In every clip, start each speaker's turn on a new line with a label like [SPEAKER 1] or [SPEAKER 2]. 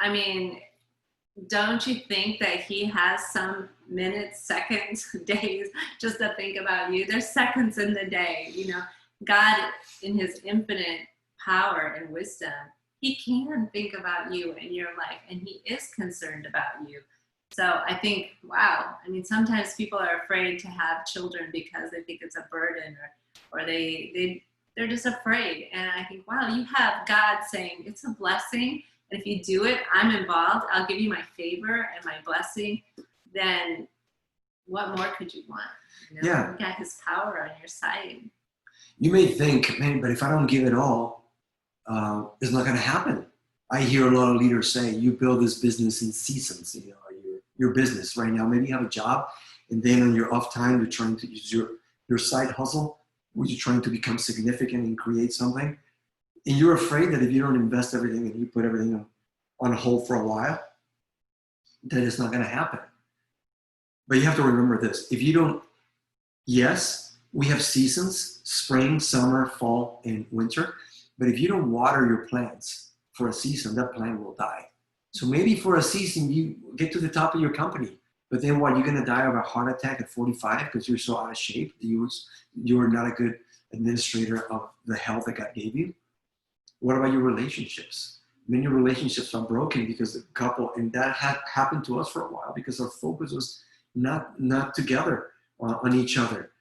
[SPEAKER 1] I mean, don't you think that he has some minutes, seconds, days just to think about you? There's seconds in the day, you know. God, in his infinite power and wisdom, he can think about you and your life, and he is concerned about you. So I think, wow, I mean, sometimes people are afraid to have children because they think it's a burden, or they're just afraid. And I think, wow, you have God saying it's a blessing. And if you do it, I'm involved. I'll give you my favor and my blessing. Then what more could you want? You know,
[SPEAKER 2] Yeah.
[SPEAKER 1] You got his power on your side.
[SPEAKER 2] You may think, man, but if I don't give it all, it's not going to happen. I hear a lot of leaders say, you build this business in seasons, you know, your business right now. Maybe you have a job, and then on your off time, you're trying to use your side hustle, where you're trying to become significant and create something. And you're afraid that if you don't invest everything and you put everything on hold for a while, that it's not going to happen. But you have to remember this. If you don't, yes, we have seasons, spring, summer, fall, and winter. But if you don't water your plants for a season, that plant will die. So maybe for a season, you get to the top of your company. But then what, you're going to die of a heart attack at 45 because you're so out of shape? You're not a good administrator of the health that God gave you? What about your relationships? Many relationships are broken because the couple, and that had happened to us for a while because our focus was not together on each other.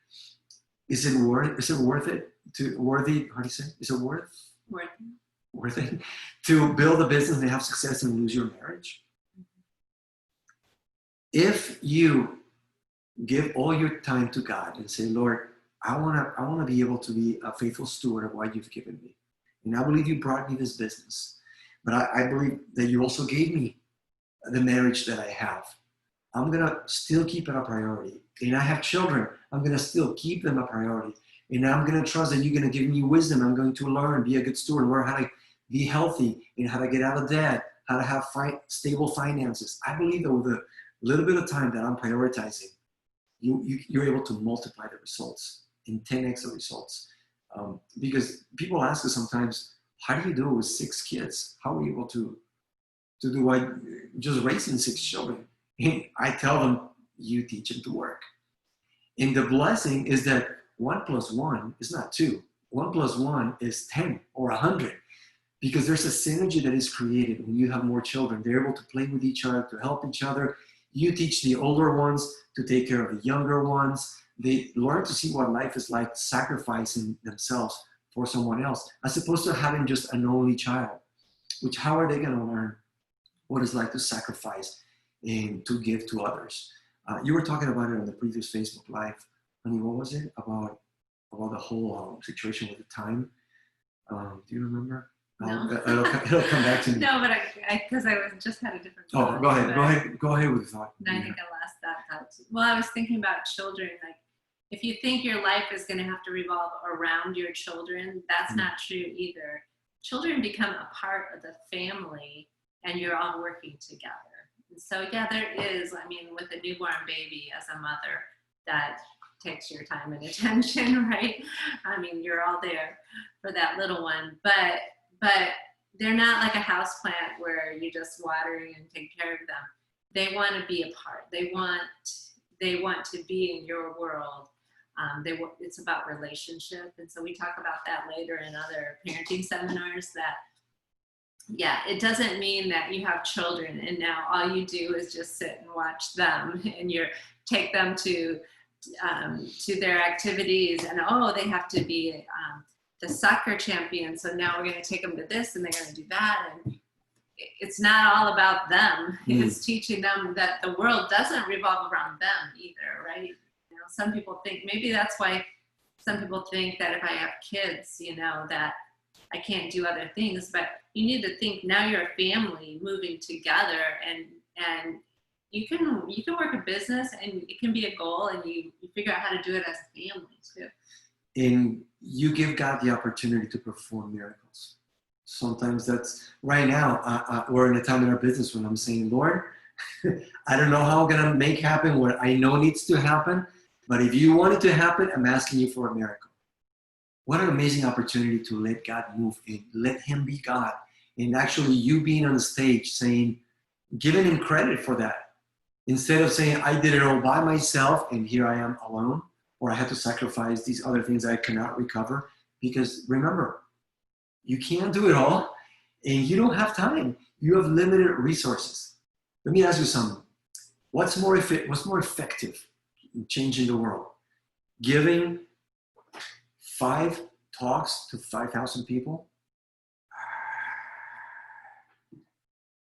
[SPEAKER 2] Is it worth it to worthy? How do you say? Is it worth it to build a business and have success and lose your marriage? If you give all your time to God and say, Lord, I want to be able to be a faithful steward of what you've given me. And I believe you brought me this business. But I believe that you also gave me the marriage that I have. I'm going to still keep it a priority. And I have children. I'm going to still keep them a priority. And I'm going to trust that you're going to give me wisdom. I'm going to learn, be a good steward, learn how to be healthy and how to get out of debt, how to have stable finances. I believe that with a little bit of time that I'm prioritizing, you're able to multiply the results in 10x the results. Because people ask us sometimes, how do you do it with 6 kids? How are you able to do what, just raising 6 children? And I tell them, you teach them to work. And the blessing is that 1 + 1 is not 2. 1 + 1 is 10 or 100. Because there's a synergy that is created when you have more children. They're able to play with each other, to help each other. You teach the older ones to take care of the younger ones. They learn to see what life is like, sacrificing themselves for someone else, as opposed to having just an only child. Which, how are they going to learn what it's like to sacrifice and to give to others? You were talking about it on the previous Facebook Live. Honey, what was it? About the whole situation with the time. Do you remember?
[SPEAKER 1] No.
[SPEAKER 2] It'll come back to me.
[SPEAKER 1] No, but because I was just had a different thought.
[SPEAKER 2] Oh, go ahead with the thought.
[SPEAKER 1] No, I think I lost that thought too. Well, I was thinking about children. Like, if you think your life is going to have to revolve around your children, that's not true either. Children become a part of the family, and you're all working together. And so, yeah, there is, I mean, with a newborn baby as a mother, that takes your time and attention, right? I mean, you're all there for that little one, but they're not like a house plant where you're just watering and take care of them. They want to be a part. They want to be in your world. It's about relationship. And so we talk about that later in other parenting seminars, that, yeah, it doesn't mean that you have children and now all you do is just sit and watch them and take them to their activities, and they have to be the soccer champion, so now we're going to take them to this and they're going to do that. And it's not all about them. It's teaching them that the world doesn't revolve around them either, right? You know, some people think, maybe that's why some people think that if I have kids, you know, that I can't do other things. But you need to think, now you're a family moving together, and you can work a business and it can be a goal, and you figure out how to do it as a family too.
[SPEAKER 2] And you give God the opportunity to perform miracles. Sometimes that's, right now, we're in a time in our business when I'm saying, Lord, I don't know how I'm going to make happen what I know needs to happen, but if you want it to happen, I'm asking you for a miracle. What an amazing opportunity to let God move in, let him be God And actually you being on the stage saying, giving him credit for that. Instead of saying, I did it all by myself and here I am alone, or I had to sacrifice these other things I cannot recover. Because remember, you can't do it all and you don't have time. You have limited resources. Let me ask you something. What's more effective in changing the world? Giving 5 talks to 5,000 people?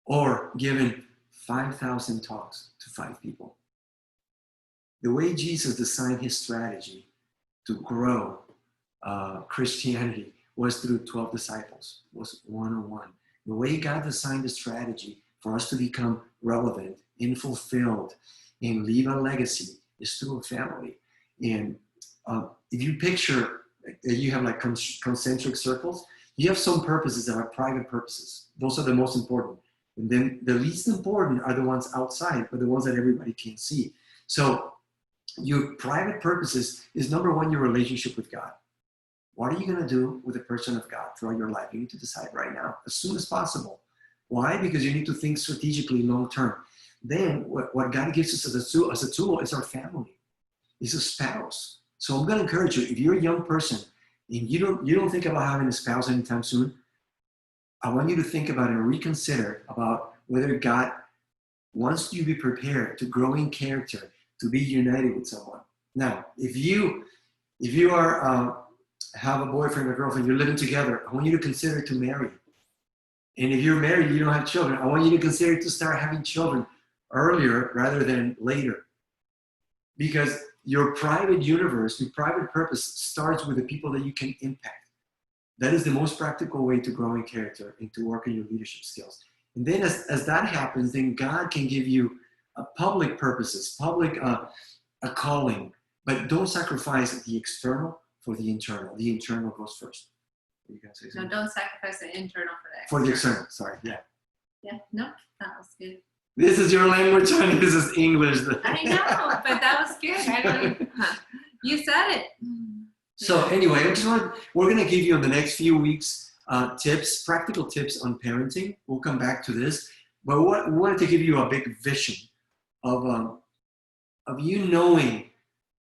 [SPEAKER 2] Or giving 5,000 talks to 5 people? The way Jesus designed his strategy to grow Christianity was through 12 disciples, was one-on-one. The way God designed the strategy for us to become relevant and fulfilled and leave a legacy is through a family. And if you picture, you have like concentric circles, you have some purposes that are private purposes. Those are the most important. And then the least important are the ones outside, but the ones that everybody can see. So your private purposes is number one, your relationship with God. What are you going to do with a person of God throughout your life? You need to decide right now, as soon as possible. Why? Because you need to think strategically long term. Then what God gives us as a tool is our family. It's a spouse. So I'm going to encourage you, if you're a young person and you don't think about having a spouse anytime soon, I want you to think about and reconsider about whether God wants you to be prepared to grow in character, to be united with someone. Now, if you are have a boyfriend or girlfriend, you're living together, I want you to consider to marry. And if you're married, you don't have children, I want you to consider to start having children earlier rather than later. Because your private universe, your private purpose starts with the people that you can impact. That is the most practical way to grow in character and to work on your leadership skills. And then as that happens, then God can give you public purposes, public a calling. But don't sacrifice the external for the internal. The internal goes first. You can say
[SPEAKER 1] no, don't sacrifice the internal for the external.
[SPEAKER 2] For the external, sorry. Yeah.
[SPEAKER 1] Yeah, no, that was good.
[SPEAKER 2] This is your language, honey. This is English.
[SPEAKER 1] I know, but that was good. I don't, you said it.
[SPEAKER 2] So anyway, we're going to give you in the next few weeks tips, practical tips on parenting. We'll come back to this. But we wanted to give you a big vision of you knowing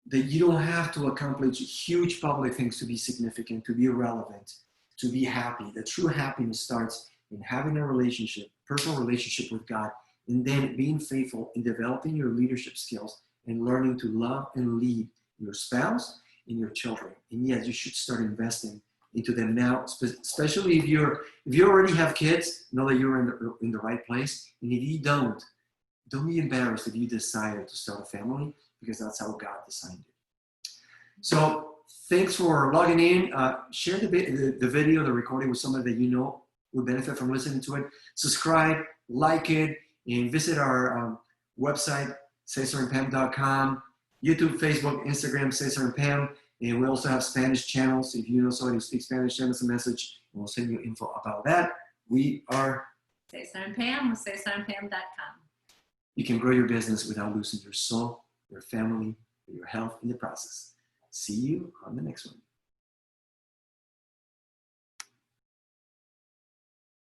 [SPEAKER 2] that you don't have to accomplish huge public things to be significant, to be relevant, to be happy. The true happiness starts in having a relationship, personal relationship with God, and then being faithful in developing your leadership skills and learning to love and lead your spouse and your children. And yes, you should start investing into them now, especially if you already have kids, know that you're in the right place. And if you don't be embarrassed if you desire to start a family, because that's how God designed it. So thanks for logging in. Share the video, the recording with somebody that you know would benefit from listening to it. Subscribe, like it, and visit our website, cesarandpam.com, YouTube, Facebook, Instagram, Cesar and Pam. And we also have Spanish channels. If you know somebody who speaks Spanish, send us a message, and we'll send you info about that. We are
[SPEAKER 1] Cesar and Pam with cesarandpam.com.
[SPEAKER 2] You can grow your business without losing your soul, your family, or your health in the process. See you on the next one.